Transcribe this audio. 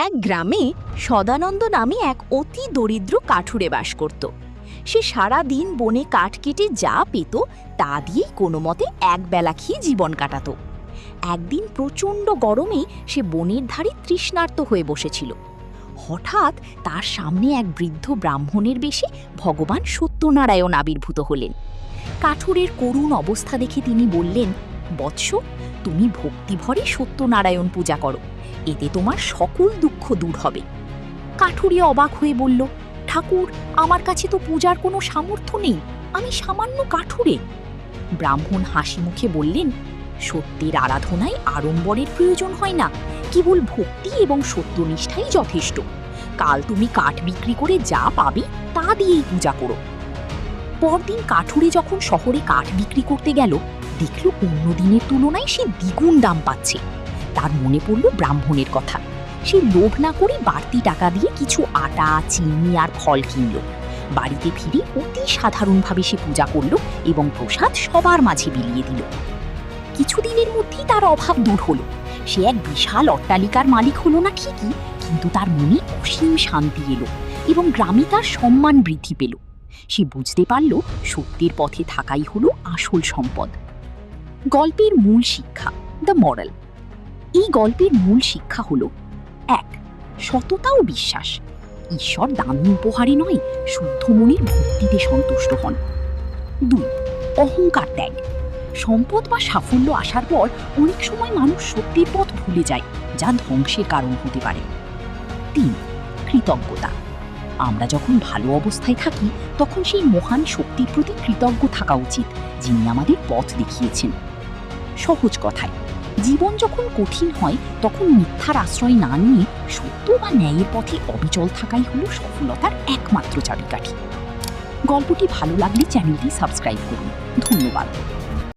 এক গ্রামে সদানন্দ নামে এক অতি দরিদ্র কাঠুরে বাস করত। সে সারা দিন বনে কাঠ কেটে যা পেত তা দিয়েই কোনো মতে একবেলা খেয়ে জীবন কাটাত। একদিন প্রচণ্ড গরমে সে বনের ধারে তৃষ্ণার্ত হয়ে বসেছিল। হঠাৎ তার সামনে এক বৃদ্ধ ব্রাহ্মণের বেশে ভগবান সত্যনারায়ণ আবির্ভূত হলেন। কাঠুরের করুণ অবস্থা দেখে তিনি বললেন, বৎস, তুমি ভক্তিভরে সত্যনারায়ণ পূজা করো, এতে তোমার সকল দুঃখ দূর হবে। কাঠুরে অবাক হয়ে বলল, ঠাকুর, আমার কাছে তো পূজার কোনো সামর্থ্য নেই, আমি সামান্য কাঠুরে। ব্রাহ্মণ হাসি মুখে বললেন, সত্যের আরাধনায় আড়ম্বরের প্রয়োজন হয় না, কেবল ভক্তি এবং সত্যনিষ্ঠাই যথেষ্ট। কাল তুমি কাঠ বিক্রি করে যা পাবে তা দিয়েই পূজা করো। পরদিন কাঠুরে যখন শহরে কাঠ বিক্রি করতে গেল, দেখল অন্য দিনের তুলনায় সে দ্বিগুণ দাম পাচ্ছে। তার মনে পড়ল ব্রাহ্মণের কথা। সে লোভ না করে বাড়তি টাকা দিয়ে কিছু আটা, চিনি আর ফল কিনল। বাড়িতে ফিরে অতি সাধারণভাবে সে পূজা করল এবং প্রসাদ সবার মাঝে বিলিয়ে দিল। কিছুদিনের মধ্যেই তার অভাব দূর হলো। সে এক বিশাল অট্টালিকার মালিক হলো না ঠিকই, কিন্তু তার মনে অসীম শান্তি এলো এবং গ্রামে তার সম্মান বৃদ্ধি পেল। সে বুঝতে পারল সত্যের পথে থাকাই হলো আসল সম্পদ। গল্পের মূল শিক্ষা, দ্য মরাল। এই গল্পের মূল শিক্ষা হলো: ১. সততা ও বিশ্বাস। ঈশ্বর দামি উপহারে নয়, শুদ্ধ মনের ভক্তিতে সন্তুষ্ট হন। ২. অহংকার ত্যাগ। সম্পদ বা সাফল্য আসার পর অনেক সময় মানুষ সত্যের পথ ভুলে যায়, যা ধ্বংসের কারণ হতে পারে। ৩. কৃতজ্ঞতা। আমরা যখন ভালো অবস্থায় থাকি তখন সেই মহান শক্তির প্রতি কৃতজ্ঞ থাকা উচিত, যিনি আমাদের পথ দেখিয়েছেন। সহজ কথায়, জীবন যখন কঠিন হয় তখন মিথ্যার আশ্রয় না নিয়ে সত্য বা ন্যায়ের পথে অবিচল থাকাই হলো সফলতার একমাত্র চাবিকাঠি। গল্পটি ভালো লাগলে চ্যানেলটি সাবস্ক্রাইব করুন। ধন্যবাদ।